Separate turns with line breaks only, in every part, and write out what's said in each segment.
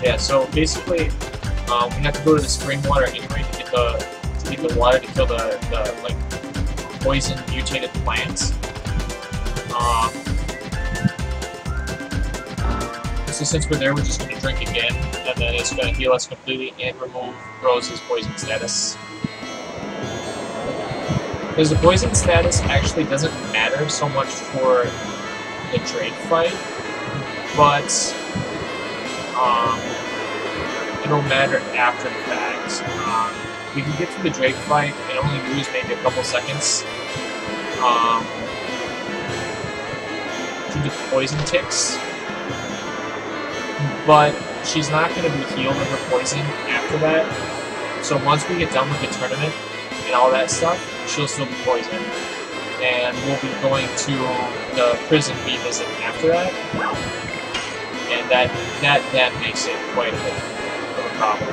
Yeah, so basically, we have to go to the spring water anyway to get the water to kill the like poison mutated plants. So since we're there, we're just going to drink again, and then it's going to heal us completely and remove Rose's poison status. Because the poison status actually doesn't matter so much for the Drake fight, but it'll matter after the fact. We can get through the Drake fight and only lose maybe a couple seconds due to the poison ticks, but she's not going to be healed of her poison after that. So once we get done with the tournament and all that stuff, she'll still be poisoned, and we'll be going to the prison revisit after that, and that makes it quite a bit of a problem.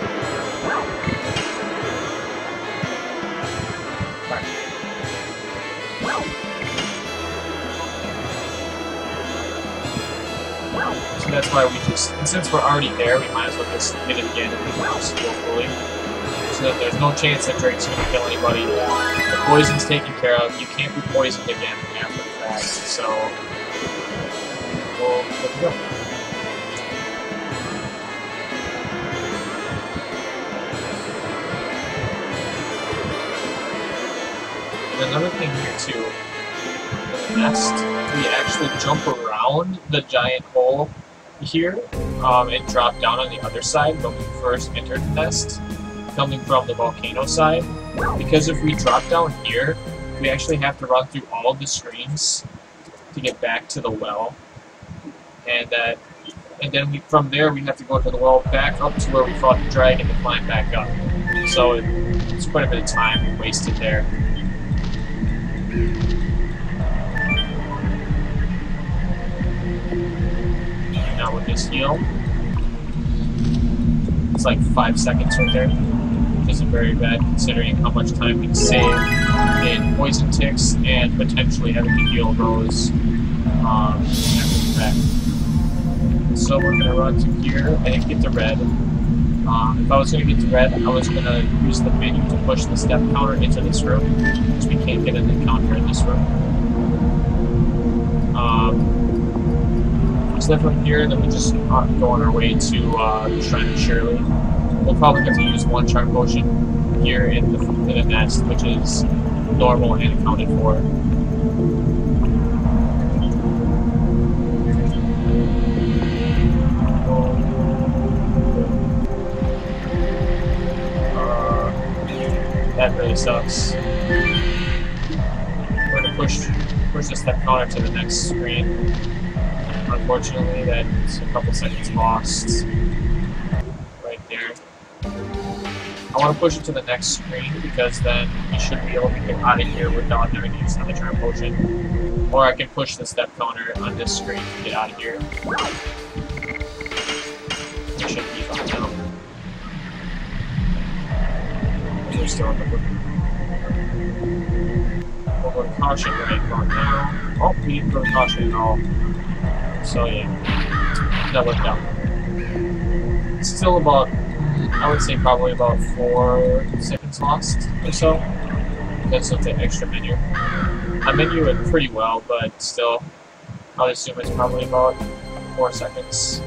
So that's why we just, and since we're already there, we might as well just hit it again and just heal fully. So that there's no chance that Drake's going to kill anybody. The poison's taken care of. You can't be poisoned again after the fact. So, well, there we go. And another thing here too, the nest, we actually jump around the giant hole here and drop down on the other side when we first entered the nest, coming from the volcano side. Because if we drop down here, we actually have to run through all of the screens to get back to the well, and then from there we have to go to the well, back up to where we fought the dragon to climb back up. So it's quite a bit of time wasted there. Now with this heal, it's like 5 seconds right there, which isn't very bad considering how much time we can save in poison ticks and potentially having to heal Rose after the fact. So we're going to run to here and get the red. If I was going to get to red, I was going to use the menu to push the step counter into this room, because we can't get an encounter in this room. So then from here, then we just go on our way to the Shrine of Shirley. We'll probably have to use one charm potion here in the nest, which is normal and accounted for. That really sucks. We're gonna push the step counter to the next screen. Unfortunately, that's a couple seconds lost right there. I want to push it to the next screen because then we should be able to get out of here without having to use another charm potion. Or I can push the step counter on this screen to get out of here. We should be fine now. We're still in the book. We'll go to caution right about now. Oh, we didn't go to caution at all. So yeah, that worked out. Still about, I would say probably about 4 seconds lost or so because of the extra menu. I menu it pretty well, but still, I would assume it's probably about 4 seconds.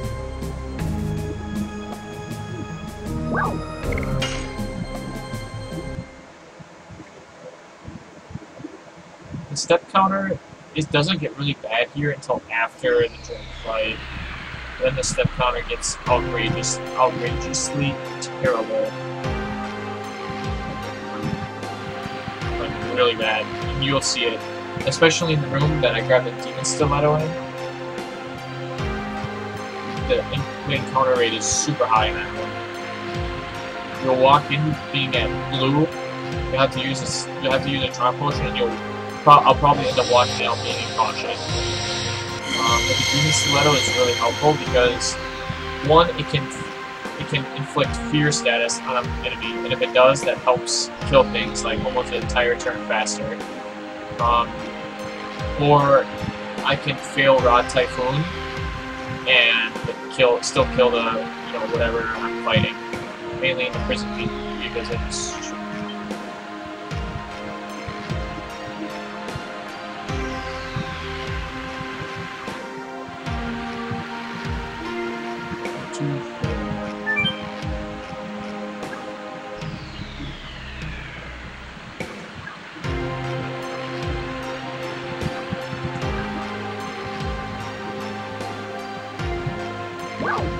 The step counter, it doesn't get really bad here until after the Drake fight. Then the step counter gets outrageously terrible. Like, really bad. And you'll see it. Especially in the room that I grabbed the Demon Stiletto in. The encounter rate is super high in that room. You'll walk in being at blue, you'll have to use a charm potion, and I'll probably end up walking out being in caution. But the Demon Stiletto is really helpful because, one, it can inflict fear status on an enemy, and if it does, that helps kill things like almost an entire turn faster. Or I can fail Rod Typhoon and still kill the, you know, whatever I'm fighting. Mainly in the prison because it's...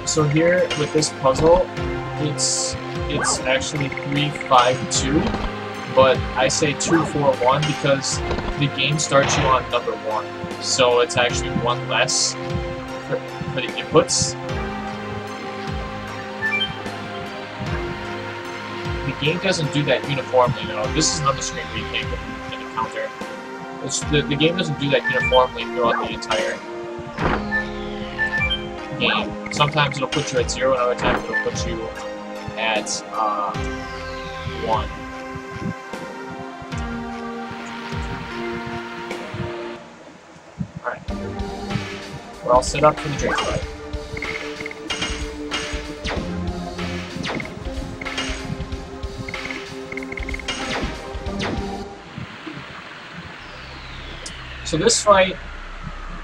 So here with this puzzle, it's actually 3-5-2, but I say 2-4-1 because the game starts you on number 1, so it's actually 1 less for the inputs. The game doesn't do that uniformly though. This is another screen where you can't get the counter. The game doesn't do that uniformly throughout the entire game. Sometimes it'll put you at 0, and other times it'll put you at 1. Alright. We're all set up for the Drake fight. So this fight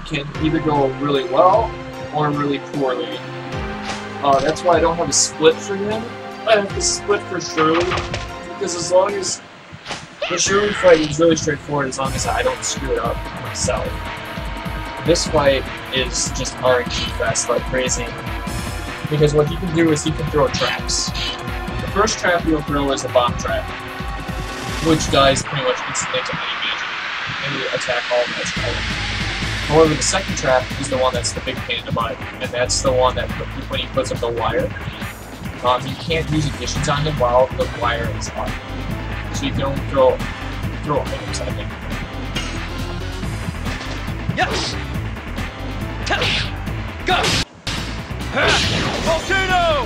can either go really well or really poorly. That's why I don't have a split for him. I have to split for Shirley, because as long as the Shirley fight is really straightforward, as long as I don't screw it up myself. This fight is just RNG fest like crazy, because what he can do is he can throw traps. The first trap he'll throw is the bomb trap, which dies pretty much instantly to any magic, any attack all magic elements. However, the second trap is the one that's the big pain in the butt, and that's the one that when he puts up the wire, you can't use additions on him while the wire is up. So you can only throw items, I think.
Yes! Go! Volcano!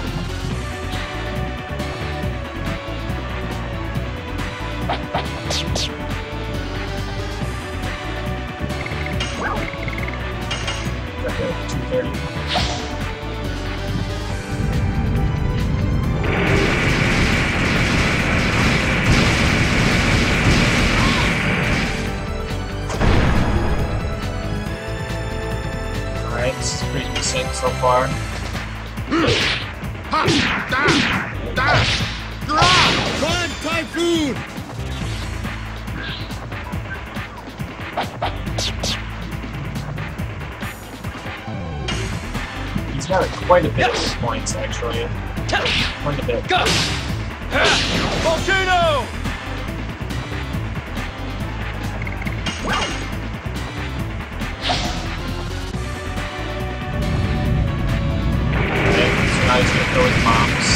Okay, 230. Alright, this is pretty decent so far.
Run, Typhoon!
He's got quite a bit of hit points, actually. Quite a bit.
Go! Volcano!
Okay, so now he's gonna throw his bombs.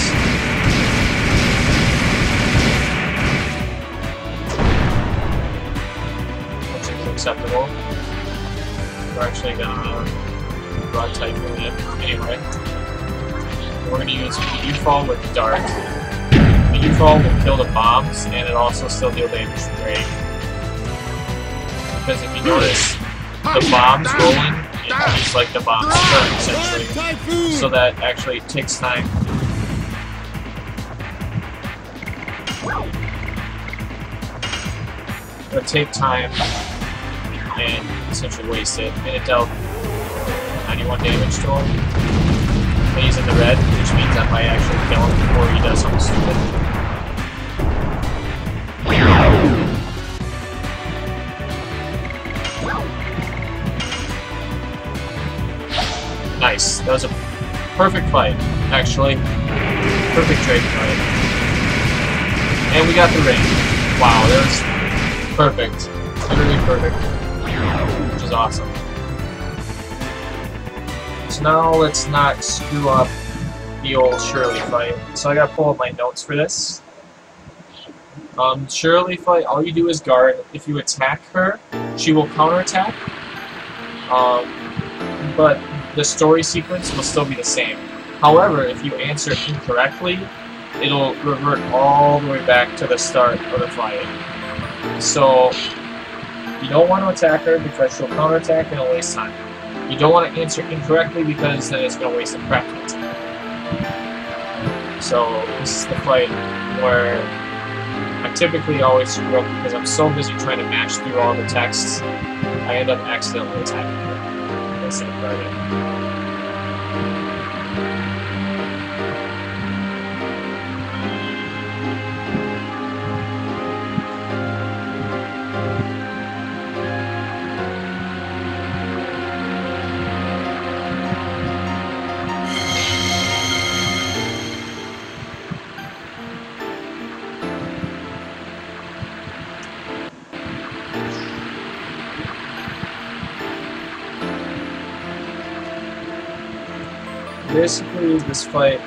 Which is acceptable. We're actually gonna run Typhoon in anyway. We're gonna use the U-Fall with Dart. The U-Fall will kill the bombs, and it also still deal damage to Drake. Because if you notice, the bombs rolling, it's like the bombs turn, essentially. So that actually takes time. It'll take time and essentially waste it, and it dealt 91 damage to him. And he's in the red, which means I might actually kill him before he does something stupid. Nice. That was a perfect fight, actually. Perfect trade fight. And we got the ring. Wow, that was perfect. Literally perfect. Which is awesome. So now let's not screw up the old Shirley fight. So I gotta pull up my notes for this. Shirley fight, all you do is guard. If you attack her, she will counterattack. But the story sequence will still be the same. However, if you answer incorrectly, it'll revert all the way back to the start of the fight. So you don't want to attack her because she'll counterattack and it'll waste time. You don't want to answer incorrectly because then it's going to waste the practice. So this is the fight where I typically always screw up because I'm so busy trying to match through all the texts, I end up accidentally attacking her instead of guarding. Basically, this fight,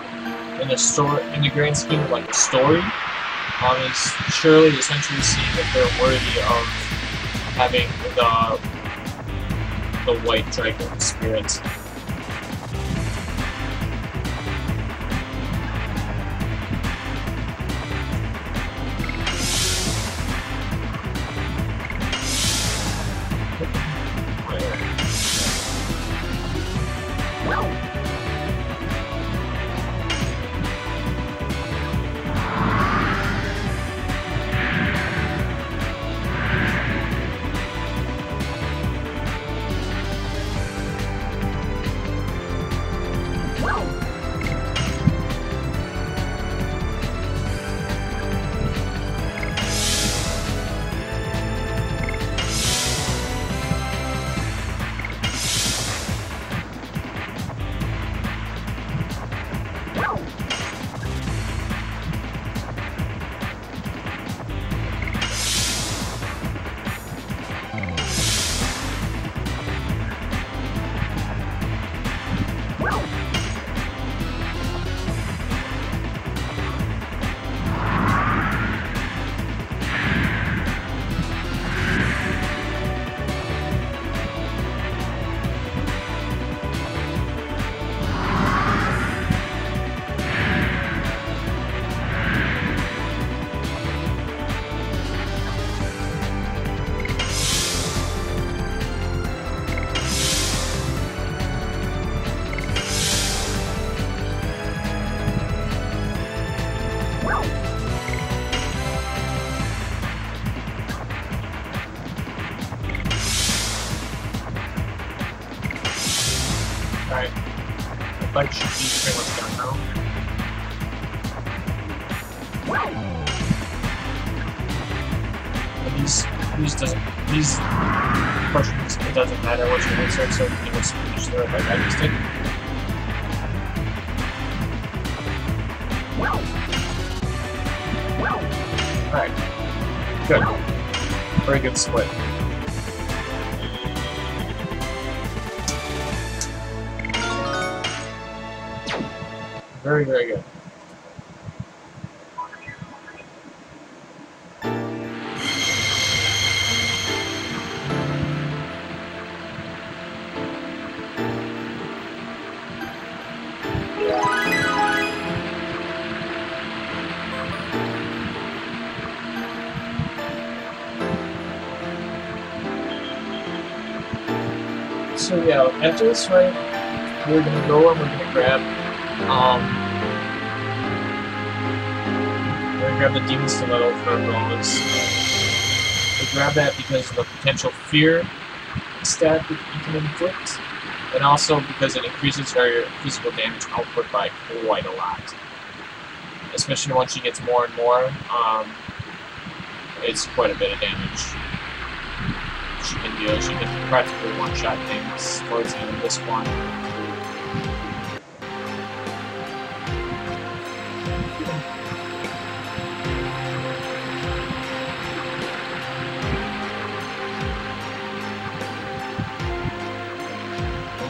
in the grand scheme of like the story, is surely essentially seeing if they're worthy of having the white dragon spirit. Alright, the fight should be pretty much done now. And these questions, it doesn't matter what you answer, so you can just finish the right by mistake. Alright, good. Very good split. Very, very good. So yeah, after this fight, we're gonna go and we're gonna grab the demon stiletto for Rose. We grab that because of the potential fear stat that you can inflict, and also because it increases her physical damage output by quite a lot. Especially once she gets more and more, it's quite a bit of damage she can deal. She can practically one-shot things towards the end of this one.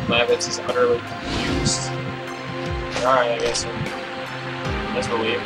Lavitz is utterly confused. Alright, I guess we'll leave.